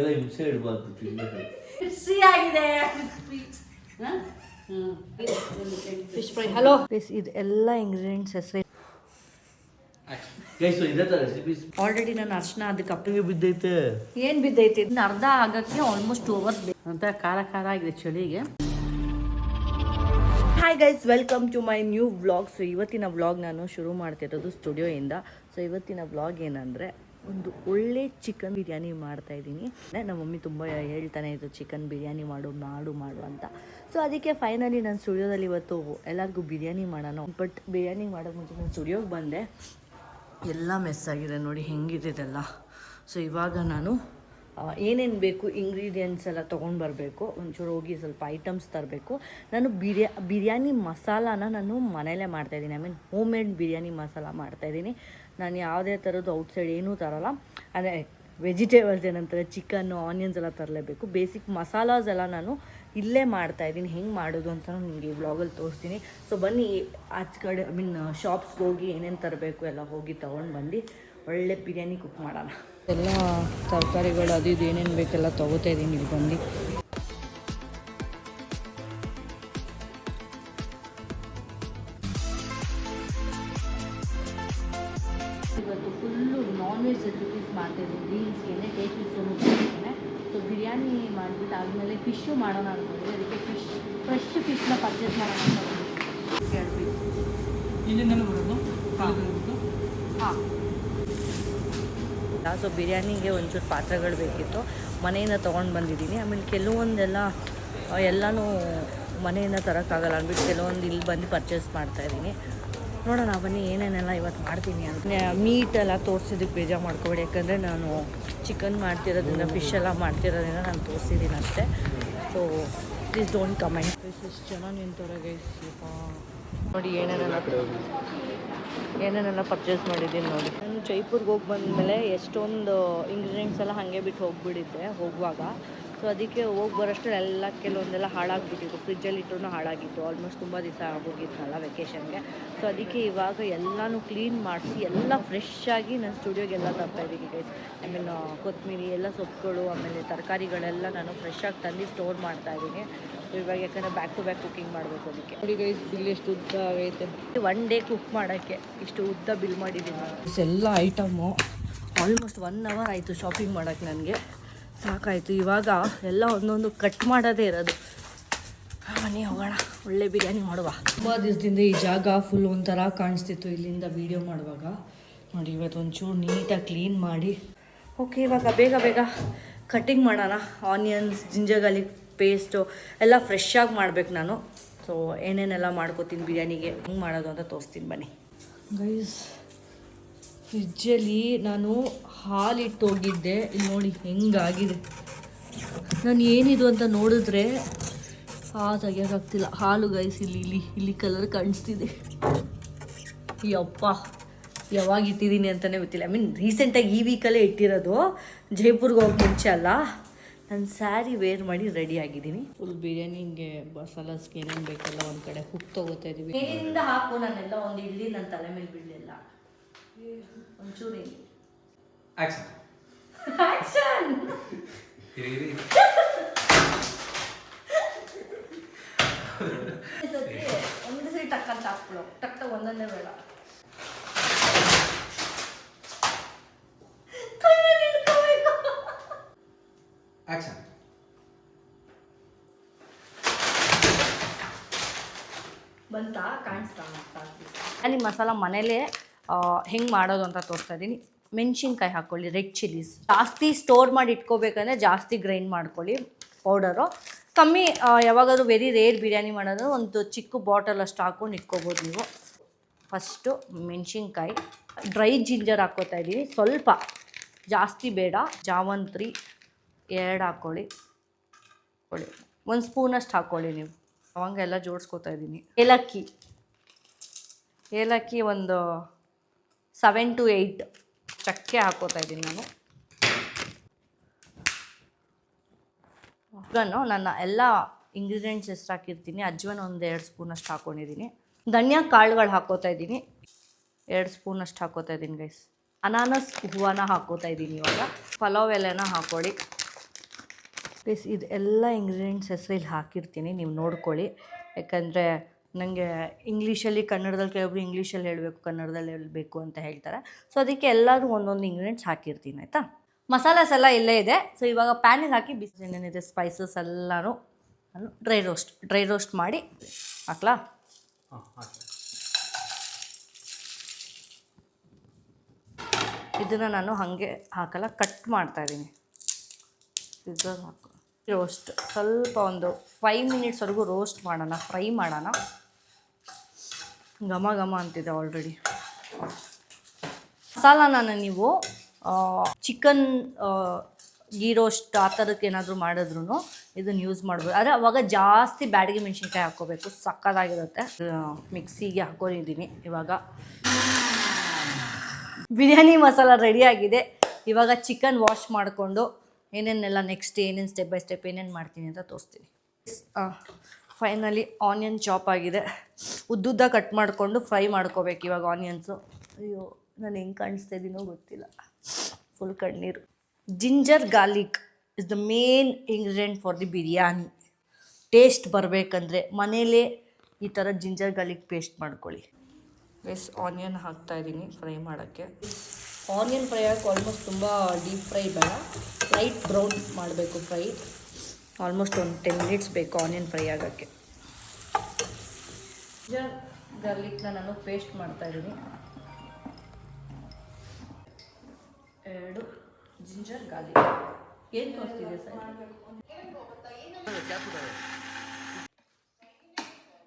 ಎಲ್ಲ ಹಿಂಸೆ ಇಡಬಾರ್ದು ತಿನ್ನಬೇಕು. ಸಿಹಿಯಾಗಿದೆ ಫಿಶ್ ಫ್ರೈ. ಹಲೋ ಇದೆಲ್ಲ ಇಂಗ್ರೀಡಿಯೆಂಟ್ಸ್ ಹೆಸರು ಗೈಸ್ ಇದೇ ಥರ ರೆಸಿಪೀಸ್ ಆಲ್ರೆಡಿ ನಾನು ಅರ್ಶನ ಅದಕ್ಕೆ ಕಪ್ಪಿಗೆ ಬಿದ್ದೈತೆ. ಏನು ಬಿದ್ದೈತಿ ಇನ್ನು ಅರ್ಧ ಆಗೋಕ್ಕೆ ಆಲ್ಮೋಸ್ಟ್ 2 hours ಬೇಕು ಅಂತ. ಖಾರ ಖಾರ ಆಗಿದೆ ಚಳಿಗೆ. Hi guys, welcome to my new vlog. So ಇವತ್ತಿನ ವ್ಲಾಗ್ ನಾನು ಶುರು ಮಾಡ್ತಿರೋದು ಸ್ಟುಡಿಯೋಯಿಂದ. ಸೊ ಇವತ್ತಿನ ವ್ಲಾಗ್ ಏನಂದರೆ ಒಂದು ಒಳ್ಳೆ ಚಿಕನ್ ಬಿರಿಯಾನಿ ಮಾಡ್ತಾಯಿದ್ದೀನಿ. ನಮ್ಮ ಮಮ್ಮಿ ತುಂಬ ಹೇಳ್ತಾನೆ ಇತ್ತು ಚಿಕನ್ ಬಿರಿಯಾನಿ ಮಾಡು ಅಂತ. ಸೊ ಅದಕ್ಕೆ ಫೈನಲಿ ನಾನು ಸ್ಟುಡಿಯೋದಲ್ಲಿ ಇವತ್ತು ಎಲ್ಲರಿಗೂ ಬಿರಿಯಾನಿ ಮಾಡೋಣ. ಬಟ್ ಬಿರಿಯಾನಿ ಮಾಡೋದು ಮುಂಚೆ ನಾನು ಸ್ಟುಡಿಯೋಗೆ ಬಂದೆ. ಎಲ್ಲ ಮೆಸ್ ಆಗಿದೆ ನೋಡಿ ಹೆಂಗಿದೆ ಇದೆಲ್ಲ. ಸೊ ಇವಾಗ ನಾನು ಏನೇನು ಬೇಕು ಇಂಗ್ರೀಡಿಯೆಂಟ್ಸ್ ಎಲ್ಲ ತೊಗೊಂಡು ಬರಬೇಕು. ಒಂಚೂರು ಹೋಗಿ ಸ್ವಲ್ಪ ಐಟಮ್ಸ್ ತರಬೇಕು. ನಾನು ಬಿರಿಯಾನಿ ಮಸಾಲಾನ ನಾನು ಮನೆಯಲ್ಲೇ ಮಾಡ್ತಾಯಿದ್ದೀನಿ. ಹೋಮ್ ಮೇಡ್ ಬಿರಿಯಾನಿ ಮಸಾಲ ಮಾಡ್ತಾಯಿದ್ದೀನಿ. ನಾನು ಯಾವುದೇ ಥರದ್ದು ಔಟ್ಸೈಡ್ ಏನೂ ತರೋಲ್ಲ. ಅಂದರೆ ವೆಜಿಟೇಬಲ್ಸ್ ಏನಂತಾರೆ ಚಿಕನ್ನು ಆನಿಯನ್ಸ್ ಎಲ್ಲ ತರಲೇಬೇಕು. ಬೇಸಿಕ್ ಮಸಾಲಾಸ್ ಎಲ್ಲ ನಾನು ಇಲ್ಲೇ ಮಾಡ್ತಾಯಿದ್ದೀನಿ. ಹೆಂಗೆ ಮಾಡೋದು ಅಂತ ನಿಮಗೆ ಈ ವ್ಲಾಗಲ್ಲಿ ತೋರಿಸ್ತೀನಿ. ಸೊ ಬನ್ನಿ ಆಚೆ ಕಡೆ ಶಾಪ್ಸ್ಗೆ ಹೋಗಿ ಏನೇನು ತರಬೇಕು ಎಲ್ಲ ಹೋಗಿ ತೊಗೊಂಡು ಬಂದು ಒಳ್ಳೆ ಬಿರಿಯಾನಿ ಕುಕ್ ಮಾಡೋಣ. ಎಲ್ಲ ತರಕಾರಿಗಳು ಅದು ಇದು ಏನೇನು ಬೇಕೆಲ್ಲ ತೊಗೋತಾ ಇದ್ದೀನಿ ಇಲ್ಲಿ ಬಂದು. ಇವತ್ತು ಫುಲ್ಲು ನಾನ್ ವೆಜ್ ರೆಸಿಪೀಸ್ ಮಾಡ್ತಾಯಿದ್ದೀನಿ. ರೀಲ್ಸ್ಗೆ ಟೇಸ್ಟ್ ಮಾಡ್ತೇನೆ. ಸೊ ಬಿರಿಯಾನಿ ಮಾಡಿಬಿಟ್ಟು ಆದಮೇಲೆ ಫಿಶ್ಶು ಮಾಡೋಣ ಅಂದ್ಕೊಂಡ್ರೆ ಅದಕ್ಕೆ ಫ್ರೆಶ್ ಫಿಶ್ನ ಪರ್ಚೇಸ್ ಮಾಡೋಣ ಅಂತ ಕೇಳಬೇಕು. ಇಲ್ಲಿಂದಲೂ ಬರೋದು ಹಾಂ. ಸೊ ಬಿರಿಯಾನಿಗೆ ಒಂಚೂರು ಪಾತ್ರೆಗಳು ಬೇಕಿತ್ತು, ಮನೆಯಿಂದ ತೊಗೊಂಡು ಬಂದಿದ್ದೀನಿ. ಆಮೇಲೆ ಕೆಲವೊಂದೆಲ್ಲ ಎಲ್ಲನೂ ಮನೆಯಿಂದ ತರೋಕ್ಕಾಗಲ್ಲ ಅಂದ್ಬಿಟ್ಟು ಕೆಲವೊಂದು ಇಲ್ಲಿ ಬಂದು ಪರ್ಚೇಸ್ ಮಾಡ್ತಾಯಿದ್ದೀನಿ. ನೋಡೋಣ ಬನ್ನಿ ಏನೇನೆಲ್ಲ ಇವತ್ತು ಮಾಡ್ತೀನಿ ಅಂತ. ಮೀಟೆಲ್ಲ ತೋರಿಸಿದ್ದಕ್ಕೆ ಬೇಜಾರು ಮಾಡ್ಕೊಬೇಡಿ, ಯಾಕಂದರೆ ನಾನು ಚಿಕನ್ ಮಾಡ್ತಿರೋದ್ರಿಂದ ಫಿಶ್ ಎಲ್ಲ ಮಾಡ್ತಿರೋದ್ರಿಂದ ನಾನು ತೋರಿಸಿದ್ದೀನಿ ಅಷ್ಟೇ. So please don't comment. ಎಷ್ಟು ಜನ ನಿಂತವ್ರೆ ಗೈಸ್. ನೋಡಿ ಏನೇನೆಲ್ಲ ಪರ್ಚೇಸ್ ಮಾಡಿದ್ದೀನಿ ನೋಡಿ. ನಾನು ಜೈಪುರ್ಗೆ ಹೋಗಿ ಬಂದಮೇಲೆ ಎಷ್ಟೊಂದು ಇಂಗ್ರೀಡಿಯೆಂಟ್ಸ್ ಎಲ್ಲ ಹಾಗೆ ಬಿಟ್ಟು ಹೋಗಿಬಿಟ್ಟಿದ್ದೆ ಹೋಗುವಾಗ. ಸೊ ಅದಕ್ಕೆ ಹೋಗಿ ಬರೋಷ್ಟರಲ್ಲಿ ಎಲ್ಲ ಕೆಲವೊಂದೆಲ್ಲ ಹಾಳಾಗಿಬಿಟ್ಟಿತ್ತು. ಫ್ರಿಜ್ಜಲ್ಲಿ ಇಟ್ಟರು ಹಾಳಾಗಿತ್ತು. ಆಲ್ಮೋಸ್ಟ್ ತುಂಬ ದಿವಸ ಆಗೋಗಿತ್ತಲ್ಲ ವೆಕೇಷನ್ಗೆ. ಸೊ ಅದಕ್ಕೆ ಇವಾಗ ಎಲ್ಲನೂ ಕ್ಲೀನ್ ಮಾಡಿಸಿ ಎಲ್ಲ ಫ್ರೆಶ್ ಆಗಿ ನಾನು ಸ್ಟುಡಿಯೋಗೆಲ್ಲ ತರ್ತಾಯಿದ್ದೀನಿ ಗೈಸ್. ಆಮೇಲೆ ಕೊತ್ತಂಬರಿ ಎಲ್ಲ ಸೊಪ್ಪುಗಳು ಆಮೇಲೆ ತರಕಾರಿಗಳೆಲ್ಲ ನಾನು ಫ್ರೆಶ್ಶಾಗಿ ತಂದು ಸ್ಟೋರ್ ಮಾಡ್ತಾಯಿದ್ದೀನಿ. ಇವಾಗ ಯಾಕಂದರೆ ಬ್ಯಾಕ್ ಟು ಬ್ಯಾಕ್ ಕುಕ್ಕಿಂಗ್ ಮಾಡಬೇಕು. ಅದಕ್ಕೆ ನೋಡಿ ಗೈಸ್ ಬಿಲ್ ಎಷ್ಟು ಉದ್ದ ಆಗೈತೆ. 1 ಡೇ ಕುಕ್ ಮಾಡೋಕ್ಕೆ ಇಷ್ಟು ಉದ್ದ ಬಿಲ್ ಮಾಡಿದ್ದೀನಿ. ಎಲ್ಲ ಐಟಮು ಆಲ್ಮೋಸ್ಟ್ 1 hour ಆಯಿತು ಶಾಪಿಂಗ್ ಮಾಡೋಕ್ಕೆ. ನನಗೆ ಸಾಕಾಯಿತು. ಇವಾಗ ಎಲ್ಲ ಒಂದೊಂದು ಕಟ್ ಮಾಡೋದೇ ಇರೋದು. ಬನ್ನಿ ಹೋಗೋಣ, ಒಳ್ಳೆ ಬಿರಿಯಾನಿ ಮಾಡುವ. ತುಂಬ ದಿವಸದಿಂದ ಈ ಜಾಗ ಫುಲ್ ಒಂಥರ ಕಾಣಿಸ್ತಿತ್ತು ಇಲ್ಲಿಂದ ವೀಡಿಯೋ ಮಾಡುವಾಗ. ನೋಡಿ ಇವತ್ತು ಒಂಚೂರು ನೀಟಾಗಿ ಕ್ಲೀನ್ ಮಾಡಿ ಓಕೆ. ಇವಾಗ ಬೇಗ ಕಟ್ಟಿಂಗ್ ಮಾಡೋಣ. ಆನಿಯನ್ಸ್, ಜಿಂಜರ್ ಗಾರ್ಲಿಕ್ ಪೇಸ್ಟು ಎಲ್ಲ ಫ್ರೆಶ್ಶಾಗಿ ಮಾಡ್ಬೇಕು ನಾನು. ಸೊ ಏನೇನೆಲ್ಲ ಮಾಡ್ಕೋತೀನಿ ಬಿರಿಯಾನಿಗೆ ಹೆಂಗೆ ಮಾಡೋದು ಅಂತ ತೋರಿಸ್ತೀನಿ ಬನ್ನಿ ಗೈಸ್. ಫ್ರಿಜ್ಜಲ್ಲಿ ನಾನು ಹಾಲಿಟ್ಟು ಹೋಗಿದ್ದೆ. ಇಲ್ಲಿ ನೋಡಿ ಹೆಂಗಾಗಿದೆ. ನಾನು ಏನಿದು ಅಂತ ನೋಡಿದ್ರೆ ತೆಗಿಯೋಕ್ಕಾಗ್ತಿಲ್ಲ. ಹಾಲು ಗೈಸ್ ಇಲ್ಲಿ ಕಲರ್ ಕಾಣಿಸ್ತಿದೆ. ಯಪ್ಪ ಯಾವಾಗ ಇಟ್ಟಿದ್ದೀನಿ ಅಂತಲೇ ಗೊತ್ತಿಲ್ಲ. ರೀಸೆಂಟಾಗಿ ಈ ವೀಕಲ್ಲೇ ಇಟ್ಟಿರೋದು. ಜೈಪುರ್ಗೆ ಹೋಗಿ ಮುಂಚೆ ಅಲ್ಲ. ನಾನು ಸ್ಯಾರಿ ವೇರ್ ಮಾಡಿ ರೆಡಿ ಆಗಿದ್ದೀನಿ. ಫುಲ್ ಬಿರಿಯಾನಿಗೆ ಮಸಾಲಾಸ್ಗೆ ಏನೇನು ಬೇಕಲ್ಲ ಒಂದು ಕಡೆ ಕುಕ್ ತೊಗೋತಾ ಇದ್ದೀವಿ. ಏನಿಂದ ಹಾಕು ನಾನೆಲ್ಲ ಒಂದು ಇಲ್ಲಿ ನನ್ನ ತಲೆ ಮೇಲೆ ಬೀಳಲಿಲ್ಲ ಒಂಚೂರು. ಆಕ್ಷನ್ ಒಂದು ಸರಿ ಟಕ್ ಅಂತ ಹಾಕ್ಬಿಡು. ಟಕ್ ಒಂದೊಂದೇ ಬೇಡ. ಬಂತಾ ಕಾಣಿಸ್ತಾ ಅಲ್ಲಿ ಮಸಾಲ ಮನೇಲೇ ಹೆಂಗೆ ಮಾಡೋದು ಅಂತ ತೋರಿಸ್ತಾ ಇದ್ದೀನಿ. ಮೆಣಸಿನ್ಕಾಯಿ ಹಾಕ್ಕೊಳ್ಳಿ, ರೆಡ್ ಚಿಲ್ಲೀಸ್. ಜಾಸ್ತಿ ಸ್ಟೋರ್ ಮಾಡಿ ಇಟ್ಕೋಬೇಕಂದ್ರೆ ಜಾಸ್ತಿ ಗ್ರೈಂಡ್ ಮಾಡ್ಕೊಳ್ಳಿ ಪೌಡರು. ಕಮ್ಮಿ ಯಾವಾಗಾದ್ರೂ ವೆರಿ ರೇರ್ ಬಿರಿಯಾನಿ ಮಾಡೋದು ಒಂದು ಚಿಕ್ಕ ಬಾಟಲ್ ಅಷ್ಟು ಹಾಕ್ಕೊಂಡು ಇಟ್ಕೋಬೋದು ನೀವು. ಫಸ್ಟು ಮೆಣಸಿನ್ಕಾಯಿ, ಡ್ರೈ ಜಿಂಜರ್ ಹಾಕ್ಕೋತಾ ಇದ್ದೀವಿ ಸ್ವಲ್ಪ, ಜಾಸ್ತಿ ಬೇಡ. ಜಾವಂತ್ರಿ 2 ಹಾಕ್ಕೊಳ್ಳಿ. 1 ಸ್ಪೂನಷ್ಟು ಹಾಕ್ಕೊಳ್ಳಿ ನೀವು. ಲವಂಗ ಎಲ್ಲ ಜೋಡಿಸ್ಕೊತಾ ಇದ್ದೀನಿ. ಏಲಕ್ಕಿ ಒಂದು 7 to 8 ಚಕ್ಕೆ ಹಾಕೋತಾ ಇದ್ದೀನಿ ನಾನು. ನನ್ನ ಎಲ್ಲ ಇಂಗ್ರೀಡಿಯೆಂಟ್ಸ್ ಎಷ್ಟು ಹಾಕಿರ್ತೀನಿ. ಅಜ್ವನ್ ಒಂದು 2 ಸ್ಪೂನಷ್ಟು ಹಾಕ್ಕೊಂಡಿದ್ದೀನಿ. ಧನಿಯಾ ಕಾಳುಗಳು ಹಾಕ್ಕೋತಾ ಇದ್ದೀನಿ. 2 ಸ್ಪೂನಷ್ಟು ಹಾಕ್ಕೋತಾ ಇದ್ದೀನಿ ಗೈಸ್. ಅನಾನಸ್ ಹೂವನ ಹಾಕ್ಕೋತಾ ಇದ್ದೀನಿ ಇವಾಗ. ಪಲಾವ್ ಎಲೆನ ಹಾಕ್ಕೊಳ್ಳಿ. ಪ್ಲೀಸ್ ಇದು ಎಲ್ಲ ಇಂಗ್ರೀಡಿಯೆಂಟ್ಸ್ ಹೆಸರು ಇಲ್ಲಿ ಹಾಕಿರ್ತೀನಿ, ನೀವು ನೋಡ್ಕೊಳ್ಳಿ. ಯಾಕಂದರೆ ನನಗೆ ಇಂಗ್ಲೀಷಲ್ಲಿ ಕನ್ನಡದಲ್ಲಿ ಕೆಲವೊಬ್ರು ಇಂಗ್ಲೀಷಲ್ಲಿ ಹೇಳಬೇಕು, ಕನ್ನಡದಲ್ಲಿ ಹೇಳಬೇಕು ಅಂತ ಹೇಳ್ತಾರೆ. ಸೊ ಅದಕ್ಕೆ ಎಲ್ಲರೂ ಒಂದೊಂದು ಇಂಗ್ರೀಡಿಯೆಂಟ್ಸ್ ಹಾಕಿರ್ತೀನಿ ಆಯಿತಾ. ಮಸಾಲಾಸ್ ಎಲ್ಲ ಇಲ್ಲೇ ಇದೆ. ಸೊ ಇವಾಗ ಪ್ಯಾನಿಗೆ ಹಾಕಿ ಬಿಸಿ ಏನೇನಿದೆ ಸ್ಪೈಸಸ್ ಎಲ್ಲನೂ ನಾನು ಡ್ರೈ ರೋಸ್ಟ್ ಮಾಡಿ ಹಾಕ್ಲಾ. ಇದನ್ನು ನಾನು ಹಾಗೆ ಹಾಕಲ್ಲ, ಕಟ್ ಮಾಡ್ತಾಯಿದ್ದೀನಿ. ಸಿಸರ್ ಹಾಕು. ರೋಸ್ಟ್ ಸ್ವಲ್ಪ ಒಂದು 5 ಮಿನಿಟ್ಸ್ವರೆಗೂ ರೋಸ್ಟ್ ಮಾಡೋಣ, ಫ್ರೈ ಮಾಡೋಣ. ಘಮ ಘಮ ಅಂತಿದೆ ಆಲ್ರೆಡಿ. ಮಸಾಲಾನ ನೀವು ಚಿಕನ್ ಗೀ ರೋಸ್ಟ್ ಆ ಥರಕ್ಕೆ ಏನಾದರೂ ಮಾಡಿದ್ರೂ ಇದನ್ನು ಯೂಸ್ ಮಾಡ್ಬೋದು. ಆದರೆ ಅವಾಗ ಜಾಸ್ತಿ ಬ್ಯಾಡಗಿ ಮೆಣಸಿನ್ಕಾಯಿ ಹಾಕ್ಕೋಬೇಕು, ಸಕ್ಕತ್ತಾಗಿರುತ್ತೆ. ಮಿಕ್ಸಿಗೆ ಹಾಕೊಂಡಿದ್ದೀನಿ. ಇವಾಗ ಬಿರಿಯಾನಿ ಮಸಾಲ ರೆಡಿಯಾಗಿದೆ. ಇವಾಗ ಚಿಕನ್ ವಾಶ್ ಮಾಡಿಕೊಂಡು ಏನೇನೆಲ್ಲ ನೆಕ್ಸ್ಟ್ ಏನೇನು ಸ್ಟೆಪ್ ಬೈ ಸ್ಟೆಪ್ ಏನೇನು ಮಾಡ್ತೀನಿ ಅಂತ ತೋರಿಸ್ತೀನಿ. ಫೈನಲಿ ಆನಿಯನ್ ಚಾಪ್ ಆಗಿದೆ. ಉದ್ದುದ್ದ ಕಟ್ ಮಾಡಿಕೊಂಡು ಫ್ರೈ ಮಾಡ್ಕೋಬೇಕು ಇವಾಗ ಆನಿಯನ್ಸು. ಅಯ್ಯೋ ನಾನು ಹೆಂಗೆ ಕಾಣಿಸ್ತಾ ಇದ್ದೀನೋ ಗೊತ್ತಿಲ್ಲ, ಫುಲ್ ಕಣ್ಣೀರು. Ginger garlic is the main ingredient for the biryani. Taste ಬರಬೇಕಂದ್ರೆ ಮನೇಲೇ ಈ ಥರ ಜಿಂಜರ್ ಗಾರ್ಲಿಕ್ ಪೇಸ್ಟ್ ಮಾಡ್ಕೊಳ್ಳಿ. ಆನಿಯನ್ ಹಾಕ್ತಾಯಿದ್ದೀನಿ ಫ್ರೈ ಮಾಡೋಕ್ಕೆ. ಆನಿಯನ್ ಫ್ರೈ ಆಗೋಕ್ಕೆ ಆಲ್ಮೋಸ್ಟ್ ತುಂಬ ಡೀಪ್ ಫ್ರೈ ಬೇಡ, ಲೈಟ್ ಬ್ರೌನ್ ಮಾಡಬೇಕು ಫ್ರೈ. ಆಲ್ಮೋಸ್ಟ್ ಒಂದು 10 ಮಿನಿಟ್ಸ್ ಬೇಕು ಆನಿಯನ್ ಫ್ರೈ ಆಗೋಕ್ಕೆ. ಜಿಂಜರ್ ಗಾರ್ಲಿಕ್ನ ನಾನು ಪೇಸ್ಟ್ ಮಾಡ್ತಾಯಿದ್ದೀನಿ. 2 ಜಿಂಜರ್ ಗಾರ್ಲಿಕ್. ಏನು ತೋರಿಸ್ತಿದೆ ಸರ್?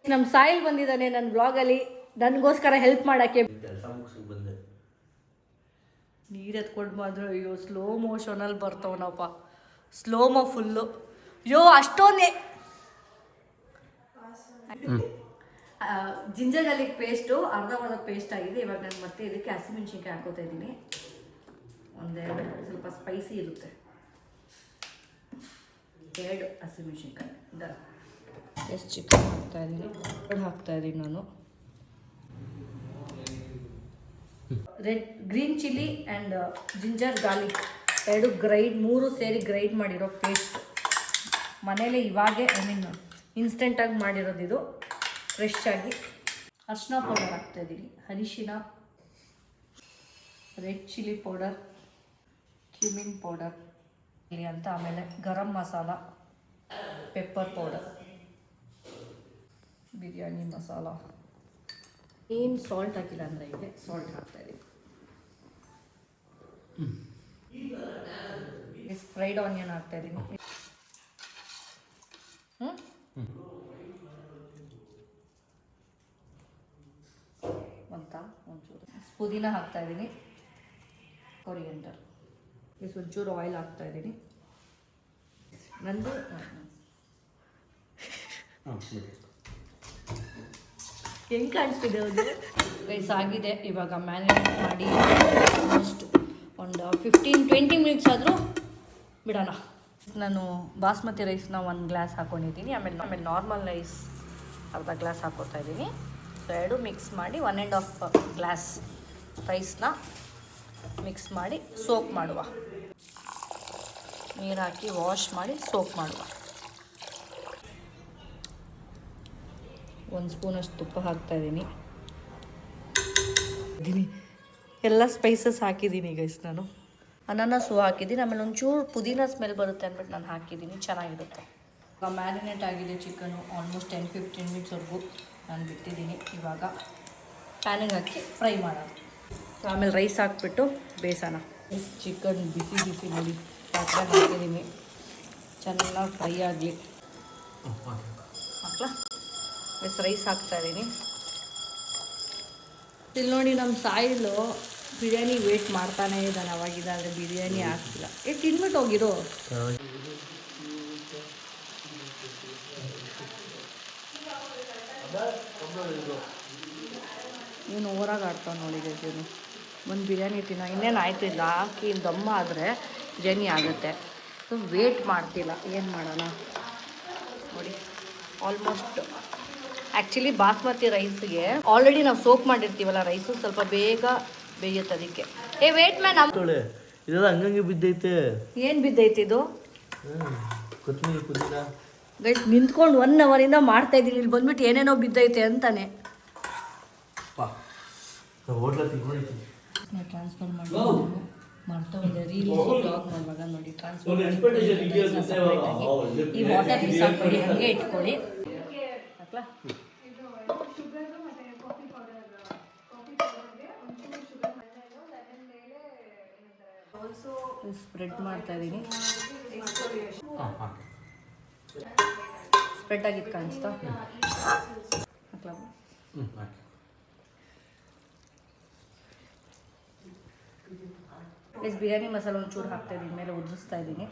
ನಮ್ಮ ಸಾಯಿಲ್ ಬಂದಿದ್ದಾನೆ ನನ್ನ ಬ್ಲಾಗಲ್ಲಿ ನನಗೋಸ್ಕರ ಹೆಲ್ಪ್ ಮಾಡೋಕ್ಕೆ. ನೀರು ಎತ್ಕೊಂಡು ಬಂದರು. ಅಯ್ಯೋ ಸ್ಲೋ ಮೋಷನಲ್ಲಿ ಬರ್ತವನಪ್ಪ, ಸ್ಲೋಮೋ ಫುಲ್ಲು. ಅಯ್ಯೋ ಅಷ್ಟೊಂದೇ ಜಿಂಜರ್ ಗಾರ್ಲಿಕ್ ಪೇಸ್ಟು ಅರ್ಧವಾದ ಪೇಸ್ಟ್ ಆಗಿದೆ. ಇವಾಗ ನಾನು ಮತ್ತೆ ಇದಕ್ಕೆ ಹಸಿಮೆಣ್ಸಿನ್ಕಾಯಿ ಹಾಕೋತಾ ಇದ್ದೀನಿ. ಒಂದೆರಡು ಸ್ವಲ್ಪ ಸ್ಪೈಸಿ ಇರುತ್ತೆ. 2 ಹಸಿಮೆಣ್ಸಿನ್ಕಾಯಿ. ಎಷ್ಟು ಚಿಕನ್ ಹಾಕ್ತಾಯಿದ್ದೀನಿ, ಹಾಕ್ತಾಯಿದ್ದೀನಿ ನಾನು. Green chilli and ginger garlic 2 3 ಸೇರಿ ಗ್ರೈಂಡ್ ಮಾಡಿರೋ ಪೇಸ್ಟ್. ಮನೇಲೆ ಇವಾಗೇ ಇನ್ಸ್ಟೆಂಟಾಗಿ ಮಾಡಿರೋದು ಇದು, ಫ್ರೆಶ್ ಆಗಿ. ಅರಿಶಿನ ಪೌಡರ್ ಹಾಕ್ತಾಯಿದ್ದೀನಿ. ಅರಿಶಿನ, red chilli powder, cumin powder ಅಂತ. ಆಮೇಲೆ ಗರಂ ಮಸಾಲ, ಪೆಪ್ಪರ್ ಪೌಡರ್, ಬಿರಿಯಾನಿ ಮಸಾಲ. ಏನು ಸಾಲ್ಟ್ ಹಾಕಿಲ್ಲ ಅಂದರೆ ಇದೆ, ಸಾಲ್ಟ್ ಹಾಕ್ತಾಯಿದ್ದೀನಿ. ಫ್ರೈಡ್ ಆನಿಯನ್ ಹಾಕ್ತಾಯಿದ್ದೀನಿ. ಒಂಚೂರು ಪುದೀನ ಹಾಕ್ತಾಯಿದ್ದೀನಿ. ಕೊರಿಯಂಡರ್. ಒಂಚೂರು ಆಯಿಲ್ ಹಾಕ್ತಾಯಿದ್ದೀನಿ. ನಂದು ಹೆಂಗೆ ಕಾಣಿಸ್ತಿದೆ ಅದು ರೈಸ್ ಆಗಿದೆ. ಇವಾಗ ಮ್ಯಾರಿನೇಟ್ ಮಾಡಿ ಆಲ್ಮೋಸ್ಟ್ ಒಂದು 15-20 ಮಿನಿಟ್ಸ್ ಆದರೂ ಬಿಡೋಣ. ನಾನು ಬಾಸ್ಮತಿ ರೈಸ್ನ 1 ಗ್ಲಾಸ್ ಹಾಕ್ಕೊಂಡಿದ್ದೀನಿ. ಆಮೇಲೆ ನಾರ್ಮಲ್ ರೈಸ್ ಅರ್ಧ ಗ್ಲಾಸ್ ಹಾಕ್ಕೊತಾ ಇದ್ದೀನಿ. ಸೊ 2 ಮಿಕ್ಸ್ ಮಾಡಿ 1.5 ಗ್ಲಾಸ್ ರೈಸ್ನ ಮಿಕ್ಸ್ ಮಾಡಿ ಸೋಕ್ ಮಾಡುವ. ನೀರು ಹಾಕಿ ವಾಶ್ ಮಾಡಿ ಸೋಕ್ ಮಾಡುವ. 1 ಸ್ಪೂನಷ್ಟು ತುಪ್ಪ ಹಾಕ್ತಾಯಿದ್ದೀನಿ. ಎಲ್ಲ ಸ್ಪೈಸಸ್ ಹಾಕಿದ್ದೀನಿ ಗೈಸ್. ನಾನು ಅನಾನಸು ಹಾಕಿದ್ದೀನಿ. ಆಮೇಲೆ ಒಂಚೂರು ಪುದೀನ ಸ್ಮೆಲ್ ಬರುತ್ತೆ ಅಂದ್ಬಿಟ್ಟು ನಾನು ಹಾಕಿದ್ದೀನಿ, ಚೆನ್ನಾಗಿರುತ್ತೆ. ಇವಾಗ ಮ್ಯಾರಿನೇಟ್ ಆಗಿದೆ ಚಿಕನು. ಆಲ್ಮೋಸ್ಟ್ 10-15 ಮಿನಿಟ್ಸ್ವರೆಗೂ ನಾನು ಬಿಟ್ಟಿದ್ದೀನಿ. ಇವಾಗ ಪ್ಯಾನಿಗೆ ಹಾಕಿ ಫ್ರೈ ಮಾಡೋಣ. ಆಮೇಲೆ ರೈಸ್ ಹಾಕ್ಬಿಟ್ಟು ಬೇಯಿಸೋಣ. ಚಿಕನ್ ಬಿಸಿ ನೋಡಿ ಪಾತ್ರೆ ಹಾಕಿದ್ದೀನಿ, ಚೆನ್ನಾಗಿ ಫ್ರೈ ಆಗಲಿ. ಹಾಕ್ಲಾ? ರೈಸ್ ಹಾಕ್ತಾಯಿದ್ದೀನಿ. ಇಲ್ಲಿ ನೋಡಿ ನಮ್ಮ ಸಾಯಿಲು ಬಿರಿಯಾನಿ ವೇಟ್ ಮಾಡ್ತಾನೇ ಇದ್ದಾನೆ. ಅವಾಗಿದ್ದ ಆದರೆ ಬಿರಿಯಾನಿ ಆಗ್ತಿಲ್ಲ. ತಿನ್ಬಿಟ್ಟು ಹೋಗಿರೋ. ಏನು ಓವರಾಗಿ ಆಡ್ತಾವೆ ನೋಡಿ ಗಜನು. ಒಂದು ಬಿರಿಯಾನಿ ತಿನ್ನೋ ಇನ್ನೇನು ಆಯ್ತಿಲ್ಲ, ಹಾಕಿ ದಮ್ಮ ಆದರೆ ಬಿರಿಯಾನಿ ಆಗುತ್ತೆ. ಸೊ ವೇಟ್ ಮಾಡ್ತಿಲ್ಲ, ಏನು ಮಾಡೋಣ ನೋಡಿ. ಆಲ್ಮೋಸ್ಟ್ ಆ್ಯಕ್ಚುಲಿ ಬಾಸ್ಮತಿ ರೈಸ್ಗೆ ಆಲ್ರೆಡಿ ನಾವು ಸೋಕ್ ಮಾಡಿರ್ತೀವಲ್ಲ ರೈಸು, ಸ್ವಲ್ಪ ಬೇಗ ಬೇಯುತ್ತೆ. ಅದಕ್ಕೆ ವೇಟ್ ಮ್ಯಾನ್ ಇದೆಲ್ಲ ಹಂಗಂಗೆ ಬಿದ್ದೈತೆ. ಏನು ಬಿದ್ದೈತೆ ಇದು? ಕೊತ್ತಂಬರಿ ಪುದೀನ ಗೈಸ್ ನಿಂತ್ಕೊಂಡು 1 ಅವರಿಂದ ಮಾಡ್ತಾ ಇದ್ದೀನಿ. ಇಲ್ಲಿ ಬಂದ್ಬಿಟ್ಟು ಏನೇನೋ ಬಿದ್ದೈತೆ ಅಂತಾನೆ. ಹೋಟ್ಲಲ್ಲಿ ತಿನ್ಕೊಂಡಿದ್ದೀನಿ. ಟ್ರಾನ್ಸ್ಫರ್ ಮಾಡಿ ಮಾಡ್ತಾ ಹೋದೆ. ರೀಲ್ ಬ್ಲಾಗ್ ಮಾಡುವಾಗ ನೋಡಿ ಟ್ರಾನ್ಸ್ಫರ್ ಈ ವಾಟರ್ ಬಿಸಾಕ್ಬೇಡಿ, ಹಂಗೆ ಇಟ್ಕೊಳ್ಳಿ. ಸ್ಪ್ರೆಡ್ ಮಾಡ್ತಾ ಇದ್ದೀನಿ. ಸ್ಪ್ರೆಡ್ ಆಗಿದ್ದು ಕಾಣಿಸ್ತಾ? ಬಿರಿಯಾನಿ ಮಸಾಲ ಒಂಚೂರು ಹಾಕ್ತಾ ಇದ್ದೀನಿ, ಮೇಲೆ ಉದುರಿಸ್ತಾ ಇದ್ದೀನಿ.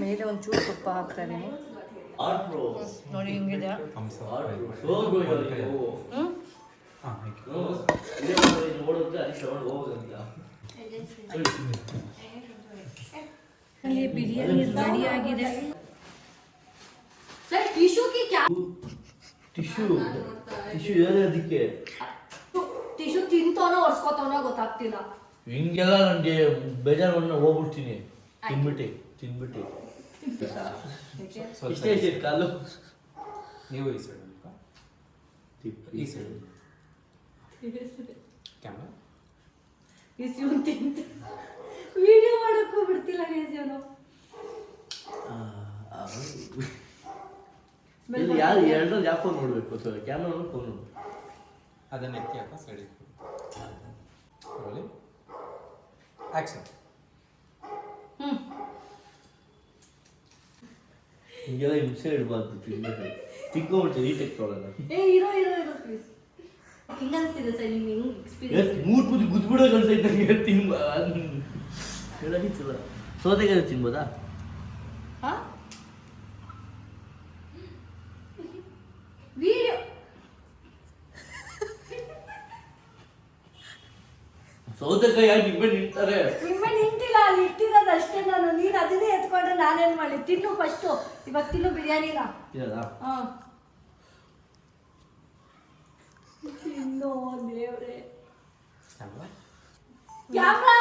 ಮೇಲೆ ಒಂಚೂರು ತುಪ್ಪ ಹಾಕ್ತಾ ಇದ್ದೀನಿ. ನೋಡಿ ಹಿಂಗಿದೆ. ಅಲ್ಲಿ ಬಿರಿಯಾನಿ ರೆಡಿ ಆಗಿದೆ. ಟಿಶ್ಯೂ ಏನೇ ಅದಕ್ಕೆ ಟಿಶ್ಯೂ ತಿಂತವನೋ ಒರ್ಸ್ಕೊತವನೋ ಗೊತ್ತಾಗ್ತಿಲ್ಲ. ಹಿಂಗೆಲ್ಲ ನನಗೆ ಬೇಜಾರನ್ನ ಹೋಗ್ಬಿಡ್ತೀನಿ ತಿನ್ಬಿಟ್ಟು ಇಷ್ಟೇ ಕಾಲು. ನೀವು ಈ ಸೈಡ್ ಈ ಸೈಡ್ ಕ್ಯಾಮ್ರಾ ಇವ್ನು ತಿಂತ ವಿಡಿಯೋ ಮಾಡಕ್ಕೂ ಬಿಡ್ತಿಲ್ಲ ಇವನು. ಯಾರು ಎರಡರಲ್ಲಿ ಯಾವ ಫೋನ್ ನೋಡಬೇಕು? ಕ್ಯಾಮ್ರಾ ಫೋನ್ ನೋಡು. ಅದನ್ನ ಎತ್ತಿ ಹಾಕ ಸೈಡ್ ಆಕ್ಷನ್. ಹಿಂಗೆಲ್ಲ ಹಿಂಸೆ ಇಡಬಾರ್ದು. ತಿನ್ಕೊಂಡ್ಬಿಡ್ತೀವಿ ಈ ಟೆಕ್ನಾಲಜಿ. ಇರೋ ಪ್ಲೀಸ್. ಹಿಂಗೆ ಅನಿಸ್ತಿದೆ ಸರ್ ನಿಮ್ಗೆ ಹೆಂಗೆ ಎಕ್ಸ್ಪೀರಿಯನ್ಸ್? ಮೂರು ಬುದ್ಧಿ ಗುದ್ಬಿಡೋ ಅನ್ಸೈತೆ ನನಗೆ. ಹೇಳೋದಿತ್ತಲ್ಲ ಸೌತೆಕಾಯಿ ತಿನ್ಬೋದಾ? ಹಾಂ ವಿಡಿಯೋ ಸೌತೆಕಾಯಿ ಯಾಕೆ ನಿಮ್ಮೆ ನಿಂತಾರೆ? ನಿಮ್ಮೆ ನಿಂತಿಲ್ಲ, ಅಲ್ಲಿ ಇಟ್ಟಿರೋದು ಅಷ್ಟೇ ನಾನು. ನೀನು ಅದನ್ನೇ ಎತ್ಕೊಂಡ್ರೆ ನಾನೇನು ಮಾಡಲಿ? ತಿನ್ನು ಫಸ್ಟು. ಇವಾಗ ತಿನ್ನು ಬಿರಿಯಾನಿನ. ಹಾಂ ತಿನ್ನೋ ದೇವ್ರೆ. Camera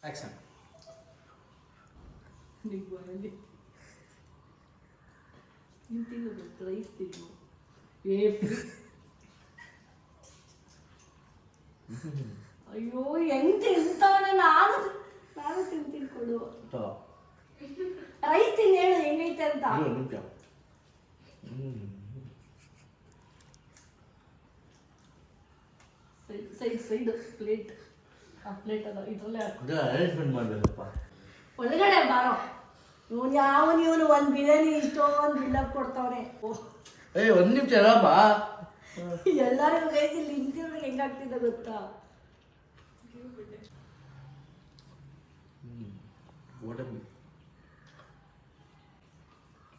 action. ತಿನ್ನು ರೈಸ್ ತಿನ್ನು. ಅಯ್ಯೋ ಹೆಂಗ್ ತಿಂತವನ? ನಾನು ತಿಂತೀನಿ ಕೊಡು. ರೈಸ್ ತಿನ್ನು, ಹೇಳು ಹೆಂಗೈತೆ ಅಂತ. Side plate. ಆ ಪ್ಲೇಟ್ ಅದ ಇದರಲ್ಲೇ ಅರೇಂಜ್ಮೆಂಟ್ ಮಾಡಬೇಕಪ್ಪ. ಒಳಗಡೆ ಬಾರೋ. ಇವನು ಒಂದು ಬಿರಿಯಾನಿ ಇಷ್ಟೊಂದು ಬಿಲ್ಡಪ್ ಕೊಡ್ತಾವನೆ. ಒಂದು ನಿಮಿಷ ಅಲ್ಲಪ್ಪ. ಎಲ್ಲರಿಗೂ ಗೈಸ್ ಇಲ್ಲಿ ನಿಂತಿರೋದು ಹೆಂಗಾಗ್ತಿದೆ ಗೊತ್ತಾ?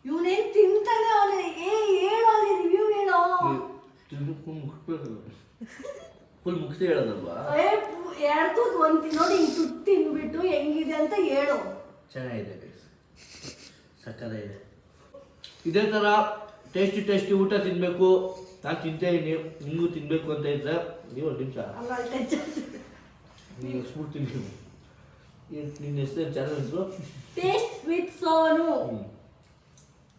ಇವನೇನ್ ತಿಂತಾನೆ. ಅವನು ಹೇಳೋ, ಅಲ್ಲಿ ರಿವ್ಯೂ ಹೇಳೋ. ಫುಲ್ ಮುಗಿಸಿ ಹೇಳೋದಲ್ವಾ? ಎರಡು ಒಂದು ನೋಡಿ ಹಿಂಗೆ ತುತ್ತು ತಿನ್ಬಿಟ್ಟು ಹೆಂಗಿದೆ ಅಂತ ಹೇಳು. ಚೆನ್ನಾಗಿದೆ ಗೈಸ್, ಸಕ್ಕತ್ತಾಗಿದೆ. ಇದೇ ಥರ ಟೇಸ್ಟಿ ಊಟ ತಿನ್ನಬೇಕು. ನಾನು ತಿಂತಾ ಇದ್ದೀನಿ, ನಿಮಗೂ ತಿನ್ನಬೇಕು ಅಂತ ಇದ್ದರೆ ನೀವು ಒಂದು ನಿಮಿಷ ನೀವು ಸ್ಪೂಟ್ ತಿನ್ನಿ. ನಿನ್ನ ಹೆಸರು ಚಾನಲ್ ಹೆಸರು ಟೇಸ್ಟ್ ವಿತ್ ಸೋನು.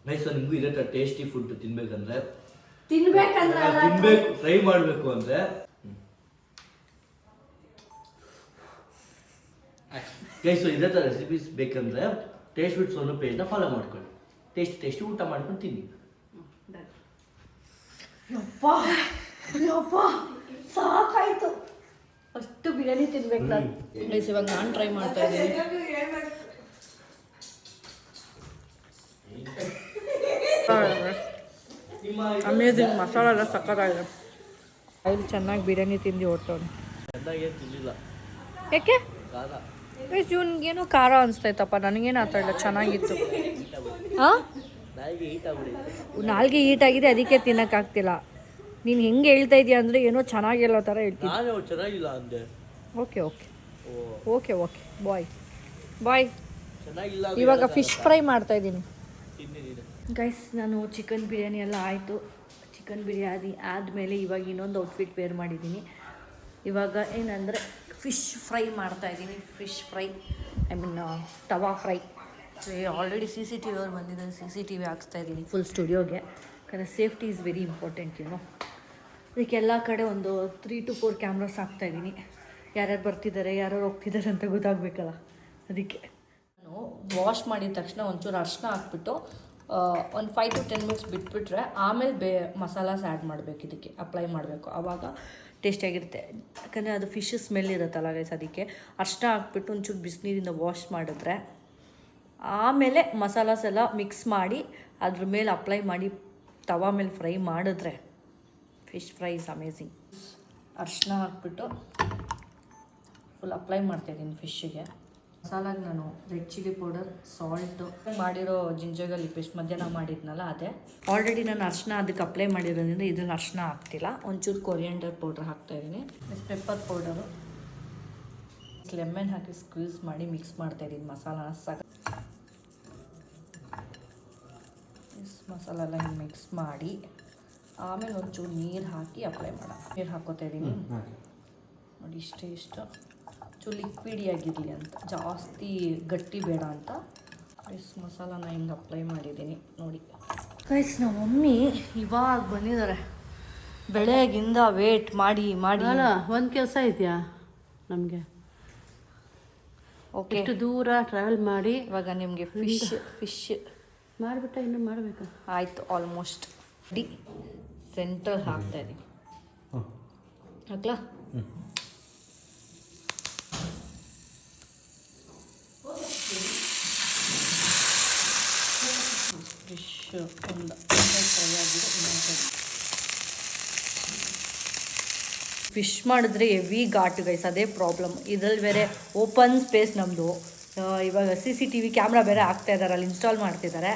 ನೈಸ್. ನಿಮಗೂ ಇದೇ ಥರ ಟೇಸ್ಟಿ ಫುಡ್ ತಿನ್ಬೇಕಂದ್ರೆ ಟ್ರೈ ಮಾಡಬೇಕು ಅಂದರೆ ಗೈಸ್ ಇದೇ ಥರ ರೆಸಿಪೀಸ್ ಬೇಕಂದರೆ ಟೇಸ್ಟ್ ವಿತ್ ಸೋನು ಪೇಜ್ನ ಫಾಲೋ ಮಾಡ್ಕೊಳ್ಳಿ. ಟೇಸ್ಟಿ ಊಟ ಮಾಡ್ಕೊಂಡು ತಿನ್ನಿ. ಯಪ್ಪ ಸಾಕಾಯ್ತು. ಅಷ್ಟು ಬಿರಿಯಾನಿ ತಿನ್ಬೇಕು ನಾನು. ಇವಾಗ ನಾನು ಟ್ರೈ ಮಾಡ್ತಾ ಇದ್ದೀನಿ. ಅಮೇಝಿಂಗ್ ಮಸಾಲ ಎಲ್ಲ ಸಕ್ಕತ್ತಾಗಿದೆ. ಅಲ್ಲಿ ಚೆನ್ನಾಗಿ ಬಿರಿಯಾನಿ ತಿಂದು ಹೊಟ್ಟವನು. ಚೆನ್ನಾಗೇನು ತಿನ್ನಲಿಲ್ಲ. ಯಾಕೆ? ಇವನಿಗೇನೋ ಖಾರ ಅನಿಸ್ತೈತಪ್ಪ, ನನಗೇನು ಆ ಥರ ಇಲ್ಲ, ಚೆನ್ನಾಗಿತ್ತು. ಹಾಂ ನಾಲ್ಗೆ ಹೀಟ್ ಆಗಿದೆ, ಅದಕ್ಕೆ ತಿನ್ನೋಕ್ಕಾಗ್ತಿಲ್ಲ. ನೀನು ಹೆಂಗೆ ಹೇಳ್ತಾ ಇದೀಯ ಅಂದರೆ ಏನೋ ಚೆನ್ನಾಗಿಲ್ಲ ಥರ ಹೇಳ್ತೀನಿ. ಚೆನ್ನಾಗಿಲ್ಲ ಅಂದೆ. Okay bye. ಇವಾಗ ಫಿಶ್ ಫ್ರೈ ಮಾಡ್ತಾ ಇದ್ದೀನಿ ಗೈಸ್. ನಾನು ಚಿಕನ್ ಬಿರಿಯಾನಿ ಎಲ್ಲ ಆಯಿತು. ಚಿಕನ್ ಬಿರಿಯಾನಿ ಆದಮೇಲೆ ಇವಾಗ ಇನ್ನೊಂದು ಔಟ್ಫಿಟ್ ವೇರ್ ಮಾಡಿದ್ದೀನಿ. ಇವಾಗ ಏನಂದರೆ ಫಿಶ್ ಫ್ರೈ ಮಾಡ್ತಾಯಿದ್ದೀನಿ. ಫಿಶ್ ಫ್ರೈ ತವಾ ಫ್ರೈ. ಆಲ್ರೆಡಿ CCTV ಅವ್ರು ಬಂದಿದ್ದಾರೆ, CCTV ಹಾಕ್ಸ್ತಾಯಿದ್ದೀನಿ ಫುಲ್ ಸ್ಟುಡಿಯೋಗೆ. ಯಾಕಂದರೆ ಸೇಫ್ಟಿ ಈಸ್ ವೆರಿ ಇಂಪಾರ್ಟೆಂಟ್ ಅದಕ್ಕೆ ಎಲ್ಲ ಕಡೆ ಒಂದು 3 to 4 ಕ್ಯಾಮ್ರಾಸ್ ಹಾಕ್ತಾಯಿದ್ದೀನಿ. ಯಾರ್ಯಾರು ಬರ್ತಿದ್ದಾರೆ, ಯಾರ್ಯಾರು ಹೋಗ್ತಿದ್ದಾರೆ ಅಂತ ಗೊತ್ತಾಗಬೇಕಲ್ಲ, ಅದಕ್ಕೆ. ನಾನು ವಾಶ್ ಮಾಡಿದ ತಕ್ಷಣ ಒಂಚೂರು ಅರಿಶಿನ ಹಾಕ್ಬಿಟ್ಟು ಒಂದು 5 to 10 ಮಿನಿಟ್ಸ್ ಬಿಟ್ಬಿಟ್ರೆ ಆಮೇಲೆ ಮಸಾಲಾಸ್ ಆ್ಯಡ್ ಮಾಡಬೇಕು, ಇದಕ್ಕೆ ಅಪ್ಲೈ ಮಾಡಬೇಕು. ಆವಾಗ ಟೇಸ್ಟಿಯಾಗಿರುತ್ತೆ. ಯಾಕಂದರೆ ಅದು ಫಿಶ್ ಸ್ಮೆಲ್ ಇರುತ್ತಲ್ಲ ಗೈಸ್, ಅದಕ್ಕೆ ಅರಿಶಿನ ಹಾಕ್ಬಿಟ್ಟು ಒಂಚೂರು ಬಿಸಿನೀರಿಂದ ವಾಶ್ ಮಾಡಿದ್ರೆ ಆಮೇಲೆ ಮಸಾಲಾಸ್ ಎಲ್ಲ ಮಿಕ್ಸ್ ಮಾಡಿ ಅದ್ರ ಮೇಲೆ ಅಪ್ಲೈ ಮಾಡಿ ತವಾ ಮೇಲೆ ಫ್ರೈ ಮಾಡಿದ್ರೆ ಫಿಶ್ ಫ್ರೈ ಇಸ್ ಅಮೇಝಿಂಗ್. ಅರಿಶಿನ ಹಾಕ್ಬಿಟ್ಟು ಫುಲ್ ಅಪ್ಲೈ ಮಾಡ್ತಾಯಿದ್ದೀನಿ ಫಿಶ್ಶಿಗೆ. ಮಸಾಲಾಗೆ ನಾನು ರೆಡ್ ಚಿಲ್ಲಿ ಪೌಡರ್, ಸಾಲ್ಟು, ಮಾಡಿರೋ ಜಿಂಜರ್ ಗಾರ್ಲಿಕ್ ಪೇಸ್ಟ್ ಮಧ್ಯಾಹ್ನ ಮಾಡಿದ್ನಲ್ಲ ಅದೇ. ಆಲ್ರೆಡಿ ನಾನು ಅರಿಶಿನ ಅದಕ್ಕೆ ಅಪ್ಲೈ ಮಾಡಿರೋದ್ರಿಂದ ಇದನ್ನು ಅರಿಶಿನ ಹಾಕ್ತಿಲ್ಲ. ಒಂಚೂರು ಕೊರಿಯಂಡರ್ ಪೌಡ್ರ್ ಹಾಕ್ತಾಯಿದ್ದೀನಿ, ಪೆಪ್ಪರ್ ಪೌಡರು, ಲೆಮನ್ ಹಾಕಿ ಸ್ಕ್ವೀಸ್ ಮಾಡಿ ಮಿಕ್ಸ್ ಮಾಡ್ತಾಯಿದ್ದೀನಿ ಮಸಾಲಾನ. ಮಸಾಲ ಎಲ್ಲ ಹಿಂಗೆ ಮಿಕ್ಸ್ ಮಾಡಿ ಆಮೇಲೆ ಒಂಚೂರು ನೀರು ಹಾಕಿ ಅಪ್ಲೈ ಮಾಡೋಣ. ನೀರು ಹಾಕ್ಕೋತಾ ಇದ್ದೀನಿ ನೋಡಿ, ಇಷ್ಟು ಚೂರು ಲಿಕ್ವಿಡಿಯಾಗಿರಲಿ ಅಂತ, ಜಾಸ್ತಿ ಗಟ್ಟಿ ಬೇಡ ಅಂತ ಮಸಾಲಾನ ಹಿಂಗೆ ಅಪ್ಲೈ ಮಾಡಿದ್ದೀನಿ ನೋಡಿ. ಗೈಸ್, ನಮ್ಮ ಮಮ್ಮಿ ಇವಾಗ ಬಂದಿದ್ದಾರೆ. ಬೆಳಗಿಂದ ವೇಟ್ ಮಾಡಿ ಅಲ್ಲ, ಒಂದು ಕೆಲಸ ಇದೆಯಾ ನಮಗೆ? ಓಕೆ, ಎಷ್ಟು ದೂರ ಟ್ರಾವೆಲ್ ಮಾಡಿ ಇವಾಗ ನಿಮಗೆ ಫಿಶ್ ಮಾಡಿಬಿಟ್ಟ ಇನ್ನೂ ಮಾಡಬೇಕಾ? ಆಯಿತು, ಆಲ್ಮೋಸ್ಟ್ ಸೆಂಟ್ರಲ್ ಹಾಕ್ತಾಯಿದ್ದೀನಿ. ಹಾಕ್ಲಾ? ಫಿಶ್ ಒಂದು ಫ್ರೈ ಆಗಿದೆ. ಫಿಶ್ ಮಾಡಿದ್ರೆ ಹೆವಿ ಘಾಟು ಗೈಸ್, ಅದೇ ಪ್ರಾಬ್ಲಮ್. ಇದ್ರಲ್ಲಿ ಬೇರೆ ಓಪನ್ ಸ್ಪೇಸ್ ನಮ್ಮದು. ಇವಾಗ CCTV ಕ್ಯಾಮ್ರಾ ಬೇರೆ ಹಾಕ್ತಾ ಇದ್ದಾರೆ, ಅಲ್ಲಿ ಇನ್ಸ್ಟಾಲ್ ಮಾಡ್ತಿದ್ದಾರೆ.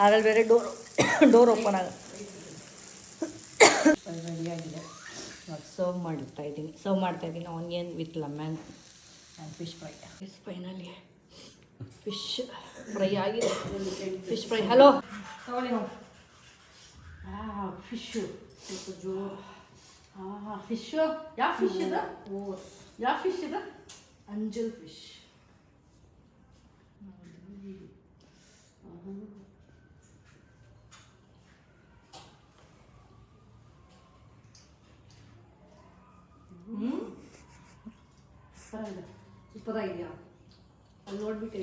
ಅದರಲ್ಲಿ ಬೇರೆ ಡೋರ್ ಓಪನ್ ಆಗುತ್ತೆ. ರೆಡಿಯಾಗಿದೆ, ಸರ್ವ್ ಮಾಡ್ತಾಯಿದ್ದೀನಿ onion with lemon and fish fry. Finally fish fry ಆಗಿದೆ. Fish fry. ಹಲೋ ತಗೊಳ್ಳಿ ನಾವು. ಫಿಶ್ಶು ಜೋರು. ಫಿಶ್ಶು ಯಾವ ಫಿಶ್ ಇದೆ? ಯಾವ ಫಿಶ್ ಇದೆ? ಅಂಜಲ್ ಫಿಶ್. ಸೂಪರ್ ಆಗಿದೆಯಾ? ಅಲ್ಲಿ ನೋಡ್ಬಿಟ್ಟು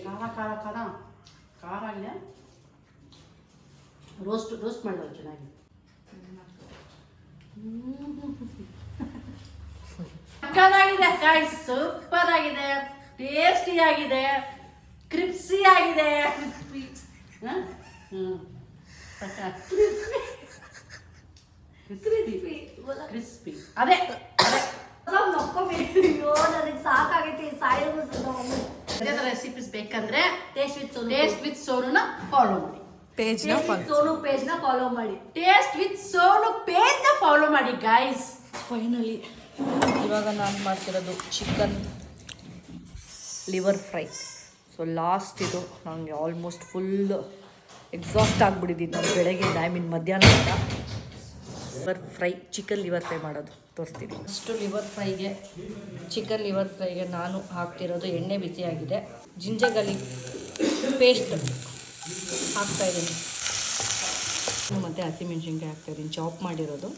ಖಾರ ಆಗಿದೆ. ರೋಸ್ಟ್ ಮಾಡೋದು ಚೆನ್ನಾಗಿ. ಸಕ್ಕತ್ತಾಗಿದೆ ಗಾಯ್ಸ್, ಸೂಪರ್ ಆಗಿದೆ, ಟೇಸ್ಟಿ ಆಗಿದೆ, ಕ್ರಿಪ್ಸಿ ಆಗಿದೆ. ಕ್ರಿಸ್ಪಿ ಅದೇ ಸಾಕಾಗೈತಿ. ಅದೇ ಥರ ರೆಸಿಪೀಸ್ ಬೇಕಂದ್ರೆ ಟೇಸ್ಟ್ ವಿತ್ ಸೋನುನ ಫಾಲೋ ಮಾಡಿ. ಸೋನು ಪೇಜ್ನ ಫಾಲೋ ಮಾಡಿ. ಟೇಸ್ಟ್ ವಿತ್ ಸೋನು ಪೇಜ್ನ ಫಾಲೋ ಮಾಡಿ ಗೈಸ್. ಫೈನಲಿ ಇವಾಗ ನಾನು ಮಾಡ್ತಿರೋದು chicken liver fry. So last ಇದು ನನಗೆ ಆಲ್ಮೋಸ್ಟ್ ಫುಲ್ ಎಕ್ಸಾಸ್ಟ್ ಆಗಿಬಿಟ್ಟಿದ್ದೀನಿ ನಾನು ಬೆಳಗ್ಗೆಯಿಂದ, ಮಧ್ಯಾಹ್ನದಿಂದ. ಚಿಕನ್ ಲಿವರ್ ಫ್ರೈ ಮಾಡೋದು ತೋರಿಸ್ತೀನಿ. ಅಷ್ಟು ಚಿಕನ್ ಲಿವರ್ ಫ್ರೈಗೆ ನಾನು ಹಾಕ್ತಿರೋದು ಎಣ್ಣೆ ಬಿಸಿಯಾಗಿದೆ. ಜಿಂಜರ್ ಗಾರ್ಲಿಕ್ ಪೇಸ್ಟ್ ಹಾಕ್ತಾಯಿದ್ದೀನಿ ಮತ್ತು ಹಸಿಮೆಣ್ಸಿನ್ಕಾಯಿ ಹಾಕ್ತಾಯಿದ್ದೀನಿ, ಚಾಪ್ ಮಾಡಿರೋದು.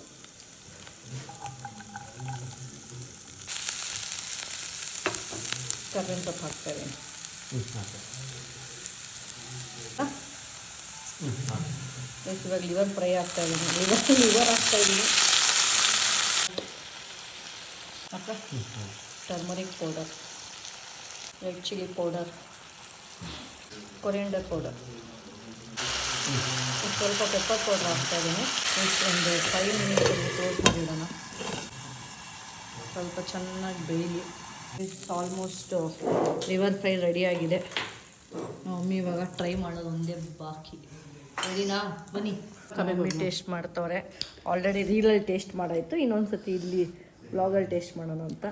ಕರ್ಬೇವಿನ ಸೊಪ್ಪು ಹಾಕ್ತಾಯಿದ್ದೀನಿ. ಇವಾಗ ಲಿವರ್ ಫ್ರೈ ಹಾಕ್ತಾಯಿದ್ದೀನಿ. ಲಿವರ್ ಹಾಕ್ತಾಯಿದ್ದೀನಿ. Turmeric powder, red chilli powder, coriander powder, ಸ್ವಲ್ಪ ಪೆಪ್ಪರ್ ಪೌಡರ್ ಹಾಕ್ತಾಯಿದ್ದೀನಿ. ಒಂದು 5 ಮಿನಿಟ್ಸ್ ಕ್ಲೋಸ್ ಮಾಡಿಡೋಣ. ಸ್ವಲ್ಪ ಚೆನ್ನಾಗಿ ಬೇಯಲಿ. ಆಲ್ಮೋಸ್ಟ್ ಲಿವರ್ ಫ್ರೈ ರೆಡಿಯಾಗಿದೆ. ಮಮ್ಮಿ ಇವಾಗ ಟ್ರೈ ಮಾಡೋದು ಒಂದೇ ಬಾಕಿ. ರೆಡಿನಾ? ಬನ್ನಿ, ಮಮ್ಮಿ ಟೇಸ್ಟ್ ಮಾಡ್ತವ್ರೆ. ಆಲ್ರೆಡಿ ರೀಲಲ್ಲಿ ಟೇಸ್ಟ್ ಮಾಡಾಯಿತು, ಇನ್ನೊಂದು ಸತಿ ಇಲ್ಲಿ ವ್ಲಾಗಲ್ಲಿ ಟೇಸ್ಟ್ ಮಾಡೋಣ ಅಂತ.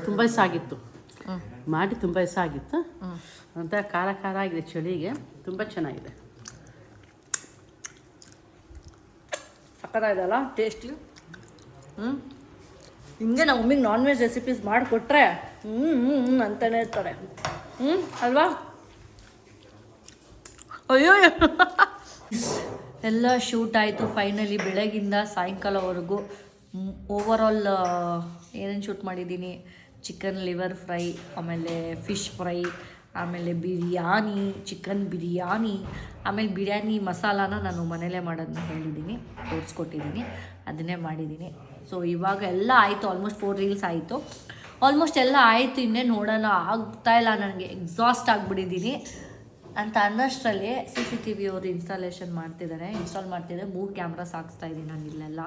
ತುಂಬ ದಿವಸ ಆಗಿತ್ತು ಮಾಡಿ, ತುಂಬ ದಿವಸ ಆಗಿತ್ತು. ಒಂಥರ ಖಾರ ಖಾರ ಆಗಿದೆ, ಚಳಿಗೆ ತುಂಬ ಚೆನ್ನಾಗಿದೆ. ಸಕ್ಕತ್ತಾಗಿದೆಯಲ್ಲ ಟೇಸ್ಟಿ. ಹಿಂಗೆ ನಮ್ಮ ಮಮ್ಮಿಗೆ ನಾನ್ ವೆಜ್ ರೆಸಿಪೀಸ್ ಮಾಡಿಕೊಟ್ರೆ ಅಂತಲೇ ಇರ್ತಾರೆ ಅಲ್ವಾ? ಅಯ್ಯೋ ಎಲ್ಲ ಶೂಟ್ ಆಯಿತು ಫೈನಲಿ ಬೆಳಗಿಂದ ಸಾಯಂಕಾಲವರೆಗೂ. ಓವರಾಲ್ ಏನೇನು ಶೂಟ್ ಮಾಡಿದ್ದೀನಿ, ಚಿಕನ್ ಲಿವರ್ ಫ್ರೈ, ಆಮೇಲೆ ಫಿಶ್ ಫ್ರೈ, ಆಮೇಲೆ ಬಿರಿಯಾನಿ, ಚಿಕನ್ ಬಿರಿಯಾನಿ, ಆಮೇಲೆ ಬಿರಿಯಾನಿ ಮಸಾಲಾನ ನಾನು ಮನೇಲೇ ಮಾಡೋದನ್ನ ಹೇಳಿದ್ದೀನಿ, ತೋರಿಸ್ಕೊಟ್ಟಿದ್ದೀನಿ, ಅದನ್ನೇ ಮಾಡಿದ್ದೀನಿ. ಸೊ ಇವಾಗ ಎಲ್ಲ ಆಯಿತು, ಆಲ್ಮೋಸ್ಟ್ 4 ರೀಲ್ಸ್ ಆಯಿತು, ಆಲ್ಮೋಸ್ಟ್ ಎಲ್ಲ ಆಯಿತು. ಇನ್ನೇ ನೋಡೋಣ ಆಗ್ತಾಯಿಲ್ಲ, ನನಗೆ ಎಕ್ಸಾಸ್ಟ್ ಆಗಿಬಿಟ್ಟಿದ್ದೀನಿ ಅಂತ ಅನ್ನೋಷ್ಟರಲ್ಲಿ CCTV ಅವರು ಇನ್ಸ್ಟಾಲ್ ಮಾಡ್ತಿದ್ದಾರೆ. 3 ಕ್ಯಾಮ್ರಾಸ್ ಹಾಕ್ಸ್ತಾಯಿದ್ದೀನಿ ನಾನು ಇಲ್ಲೆಲ್ಲ,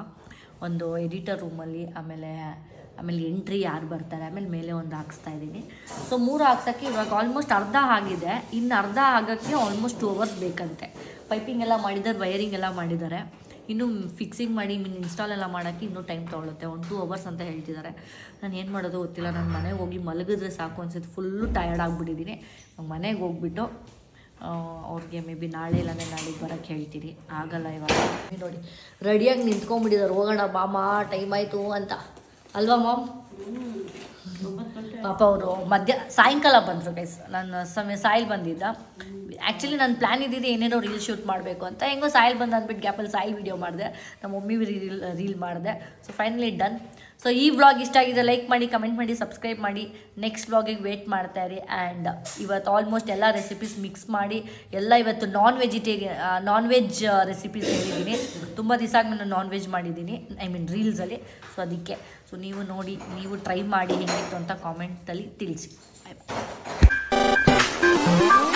ಒಂದು ಎಡಿಟರ್ ರೂಮಲ್ಲಿ, ಆಮೇಲೆ ಎಂಟ್ರಿ ಯಾರು ಬರ್ತಾರೆ, ಆಮೇಲೆ ಮೇಲೆ ಒಂದು ಹಾಕ್ಸ್ತಾಯಿದ್ದೀನಿ. ಸೊ 3 ಹಾಕ್ಸೋಕ್ಕೆ ಇವಾಗ ಆಲ್ಮೋಸ್ಟ್ ಅರ್ಧ ಆಗಿದೆ, ಇನ್ನು ಅರ್ಧ ಆಗೋಕ್ಕೆ ಆಲ್ಮೋಸ್ಟ್ 2 hours ಬೇಕಂತೆ. ಪೈಪಿಂಗ್ ಎಲ್ಲ ಮಾಡಿದ್ದಾರೆ, ವೈರಿಂಗ್ ಎಲ್ಲ ಮಾಡಿದ್ದಾರೆ, ಇನ್ನು ಫಿಕ್ಸಿಂಗ್ ಮಾಡಿ ಇನ್ಸ್ಟಾಲ್ ಎಲ್ಲ ಮಾಡೋಕ್ಕೆ ಇನ್ನೂ ಟೈಮ್ ತೊಗೊಳುತ್ತೆ, 1-2 hours ಅಂತ ಹೇಳ್ತಿದ್ದಾರೆ. ನಾನು ಏನು ಮಾಡೋದು ಗೊತ್ತಿಲ್ಲ. ನಾನು ಮನೆಗೆ ಹೋಗಿ ಮಲಗಿದ್ರೆ ಸಾಕು ಅನ್ಸುತ್ತೆ, ಫುಲ್ಲು ಟಯರ್ಡ್ ಆಗಿಬಿಟ್ಟಿದ್ದೀನಿ. ಮನೆಗೆ ಹೋಗ್ಬಿಟ್ಟು ಅವ್ರಿಗೆ ಮೇ ಬಿ ನಾಳೆ ಇಲ್ಲಾಂದರೆ ನಾಳೆಗೆ ಬರೋಕ್ಕೆ ಹೇಳ್ತೀನಿ, ಆಗಲ್ಲ ಇವಾಗ. ನೋಡಿ ರೆಡಿಯಾಗಿ ನಿಂತ್ಕೊಂಡ್ಬಿಟ್ಟಿದ್ದಾರೆ, ಹೋಗೋಣ ಬಾಮ ಟೈಮ್ ಆಯಿತು ಅಂತ, ಅಲ್ವಾ ಮಾಮ್? ಪಾಪ ಅವರು ಸಾಯಂಕಾಲ ಬಂದರು ಗೈಸ್. ನಾನು ಸಾಯಿಲ್ ಬಂದಿದ್ದ. ಆ್ಯಕ್ಚುಲಿ ನನ್ನ ಪ್ಲ್ಯಾನ್ ಇದ್ದಿದ್ದು ಏನೇನೋ ರೀಲ್ ಶೂಟ್ ಮಾಡಬೇಕು ಅಂತ, ಹೆಂಗೋ ಸಾಯಿಲ್ ಬಂದು ಅಂದ್ಬಿಟ್ಟು ಗ್ಯಾಪಲ್ಲಿ ಸಾಯಿಲ್ ವೀಡಿಯೋ ಮಾಡಿದೆ, ನಮ್ಮ ಮಮ್ಮಿ ರೀಲ್ ಮಾಡಿದೆ. So finally done. ಸೊ ಈ ವ್ಲಾಗ್ ಇಷ್ಟ ಆಗಿದೆ ಲೈಕ್ ಮಾಡಿ, ಕಮೆಂಟ್ ಮಾಡಿ, ಸಬ್ಸ್ಕ್ರೈಬ್ ಮಾಡಿ. ನೆಕ್ಸ್ಟ್ ವ್ಲಾಗಿಗೆ ವೇಟ್ ಮಾಡ್ತಾಯಿರಿ. ಆ್ಯಂಡ್ ಇವತ್ತು ಆಲ್ಮೋಸ್ಟ್ ಎಲ್ಲ ರೆಸಿಪೀಸ್ ಮಿಕ್ಸ್ ಮಾಡಿ ಎಲ್ಲ ಇವತ್ತು ನಾನ್ ವೆಜ್ ರೆಸಿಪೀಸ್ ಹೇಳಿದ್ದೀನಿ. ತುಂಬ ದಿವಸ ಆಗಿ ನಾನು ನಾನ್ ವೆಜ್ ಮಾಡಿದ್ದೀನಿ, ರೀಲ್ಸಲ್ಲಿ. ಸೊ ಅದಕ್ಕೆ ನೀವು ನೋಡಿ, ನೀವು ಟ್ರೈ ಮಾಡಿ ಹೇಗಿತ್ತು ಅಂತ ಕಾಮೆಂಟಲ್ಲಿ ತಿಳಿಸಿ. ಬಾಯ್ ಬಾಯ್.